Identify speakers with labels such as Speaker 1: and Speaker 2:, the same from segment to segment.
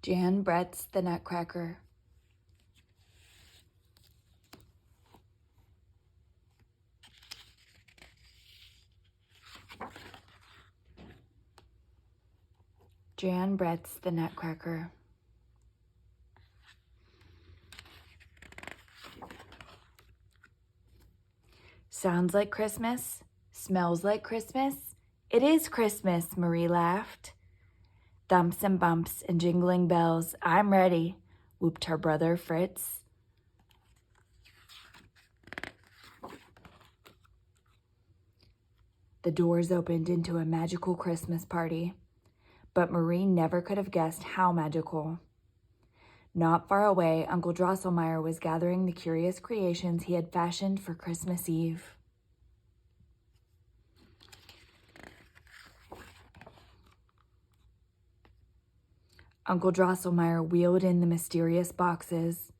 Speaker 1: Jan Brett's the Nutcracker. Jan Brett's the Nutcracker. Sounds like Christmas, smells like Christmas. It is Christmas, Marie laughed. Thumps and bumps and jingling bells. I'm ready, whooped her brother Fritz. The doors opened into a magical Christmas party, but Marie never could have guessed how magical. Not far away, Uncle Drosselmeyer was gathering the curious creations he had fashioned for Christmas Eve. Uncle Drosselmeyer wheeled in the mysterious boxes.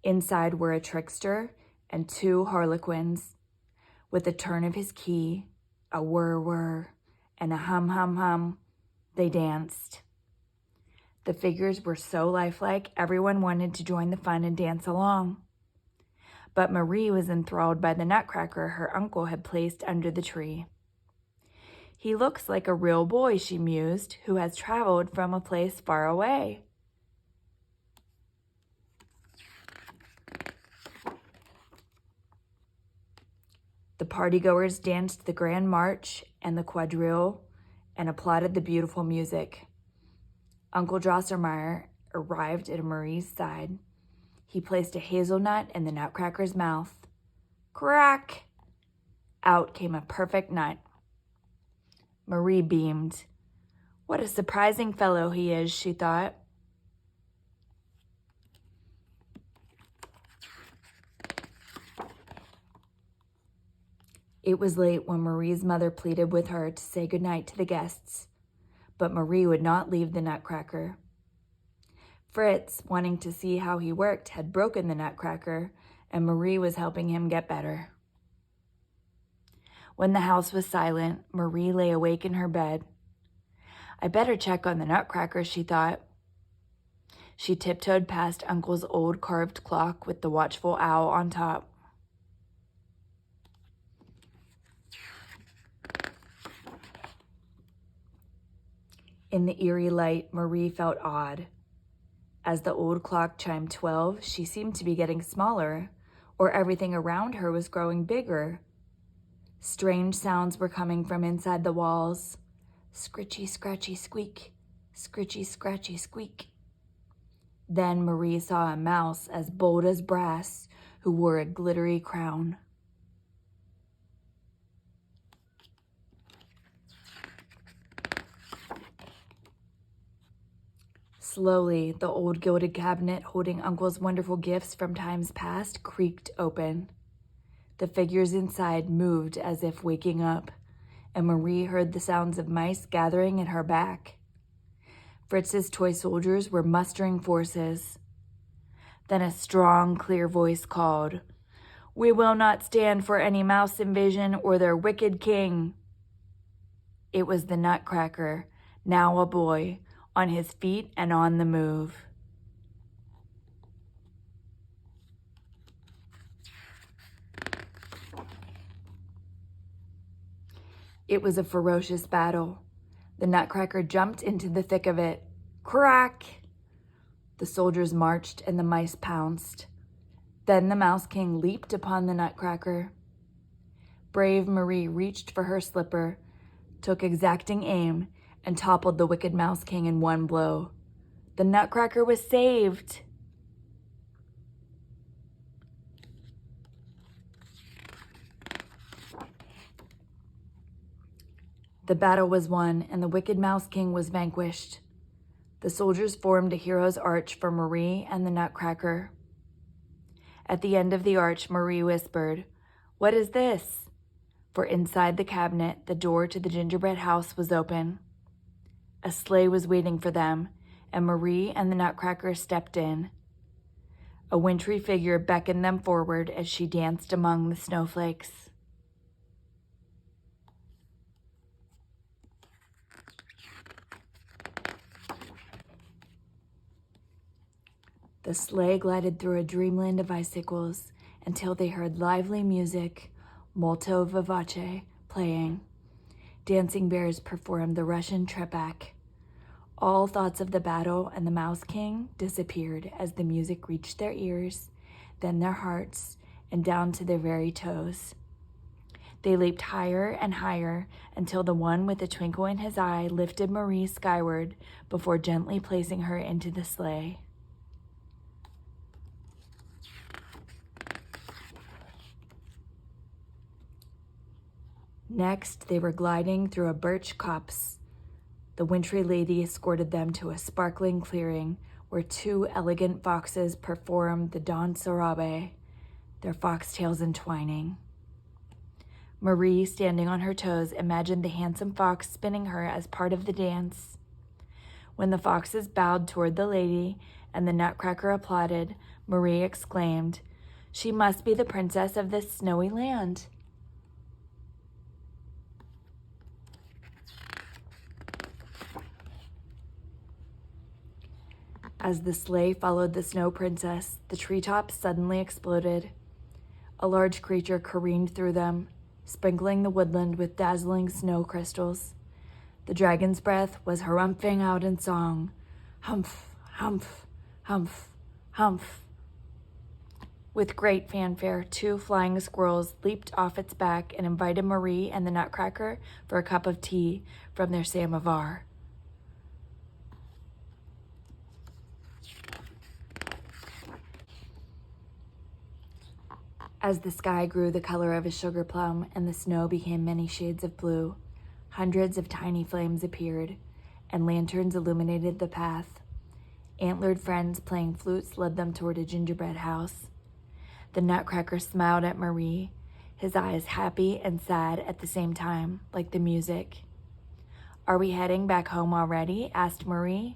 Speaker 1: Inside were a trickster and 2 harlequins. With a turn of his key, a whir-whir, and a hum-hum-hum, they danced. The figures were so lifelike, everyone wanted to join the fun and dance along. But Marie was enthralled by the Nutcracker her uncle had placed under the tree. He looks like a real boy, she mused, who has traveled from a place far away. The partygoers danced the grand march and the quadrille and applauded the beautiful music. Uncle Drosselmeyer arrived at Marie's side. He placed a hazelnut in the Nutcracker's mouth. Crack! Out came a perfect nut. Marie beamed. What a surprising fellow he is, she thought. It was late when Marie's mother pleaded with her to say goodnight to the guests, but Marie would not leave the Nutcracker. Fritz, wanting to see how he worked, had broken the Nutcracker, and Marie was helping him get better. When the house was silent, Marie lay awake in her bed. I better check on the Nutcracker, she thought. She tiptoed past Uncle's old carved clock with the watchful owl on top. In the eerie light, Marie felt odd. As the old clock chimed 12, she seemed to be getting smaller, or everything around her was growing bigger. Strange sounds were coming from inside the walls. Scritchy, scratchy, squeak. Scritchy, scratchy, squeak. Then Marie saw a mouse as bold as brass who wore a glittery crown. Slowly, the old gilded cabinet holding Uncle's wonderful gifts from times past creaked open. The figures inside moved as if waking up, and Marie heard the sounds of mice gathering at her back. Fritz's toy soldiers were mustering forces. Then a strong, clear voice called, "We will not stand for any mouse invasion or their wicked king." It was the Nutcracker, now a boy, on his feet and on the move. It was a ferocious battle. The Nutcracker jumped into the thick of it. Crack! The soldiers marched and the mice pounced. Then the Mouse King leaped upon the Nutcracker. Brave Marie reached for her slipper, took exacting aim, and toppled the wicked Mouse King in one blow. The Nutcracker was saved. The battle was won, and the wicked Mouse King was vanquished. The soldiers formed a hero's arch for Marie and the Nutcracker. At the end of the arch, Marie whispered, "What is this?" For inside the cabinet, the door to the gingerbread house was open. A sleigh was waiting for them, and Marie and the Nutcracker stepped in. A wintry figure beckoned them forward as she danced among the snowflakes. The sleigh glided through a dreamland of icicles until they heard lively music, molto vivace, playing. Dancing bears performed the Russian trepak. All thoughts of the battle and the Mouse King disappeared as the music reached their ears, then their hearts, and down to their very toes. They leaped higher and higher until the one with a twinkle in his eye lifted Marie skyward before gently placing her into the sleigh. Next, they were gliding through a birch copse. The wintry lady escorted them to a sparkling clearing where two elegant foxes performed the danse arabe, their foxtails entwining. Marie, standing on her toes, imagined the handsome fox spinning her as part of the dance. When the foxes bowed toward the lady and the Nutcracker applauded, Marie exclaimed, "She must be the princess of this snowy land." As the sleigh followed the snow princess, the treetops suddenly exploded. A large creature careened through them, sprinkling the woodland with dazzling snow crystals. The dragon's breath was harumphing out in song, humph, humph, humph, humph. With great fanfare, two flying squirrels leaped off its back and invited Marie and the Nutcracker for a cup of tea from their samovar. As the sky grew the color of a sugar plum and the snow became many shades of blue, hundreds of tiny flames appeared, and lanterns illuminated the path. Antlered friends playing flutes led them toward a gingerbread house. The Nutcracker smiled at Marie, his eyes happy and sad at the same time, like the music. "Are we heading back home already?" asked Marie.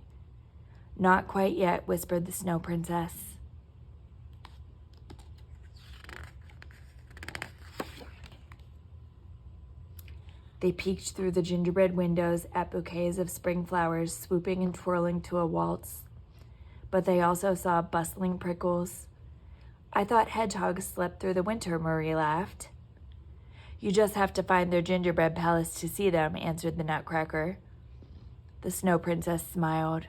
Speaker 1: "Not quite yet," whispered the Snow Princess. They peeked through the gingerbread windows at bouquets of spring flowers swooping and twirling to a waltz. But they also saw bustling prickles. "I thought hedgehogs slept through the winter," Marie laughed. "You just have to find their gingerbread palace to see them," answered the Nutcracker. The Snow Princess smiled.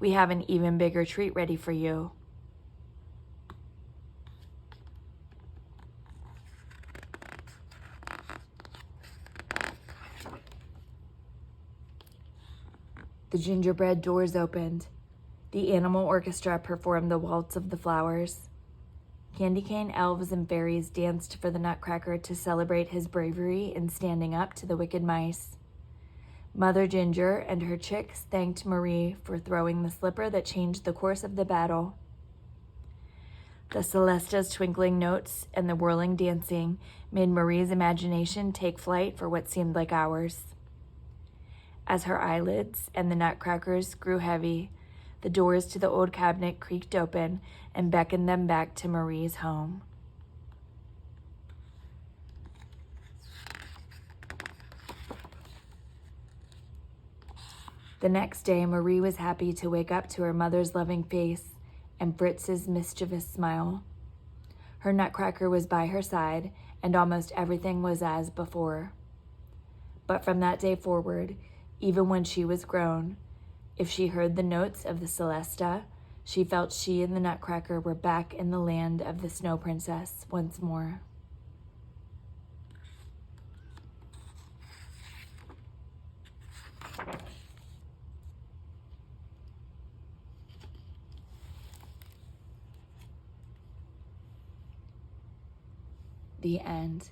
Speaker 1: "We have an even bigger treat ready for you." The gingerbread doors opened. The animal orchestra performed the waltz of the flowers. Candy cane elves and fairies danced for the Nutcracker to celebrate his bravery in standing up to the wicked mice. Mother Ginger and her chicks thanked Marie for throwing the slipper that changed the course of the battle. The Celesta's twinkling notes and the whirling dancing made Marie's imagination take flight for what seemed like hours. As her eyelids and the Nutcracker's grew heavy, the doors to the old cabinet creaked open and beckoned them back to Marie's home. The next day, Marie was happy to wake up to her mother's loving face and Fritz's mischievous smile. Her Nutcracker was by her side, and almost everything was as before. But from that day forward, even when she was grown, if she heard the notes of the Celesta, she felt she and the Nutcracker were back in the land of the Snow Princess once more. The end.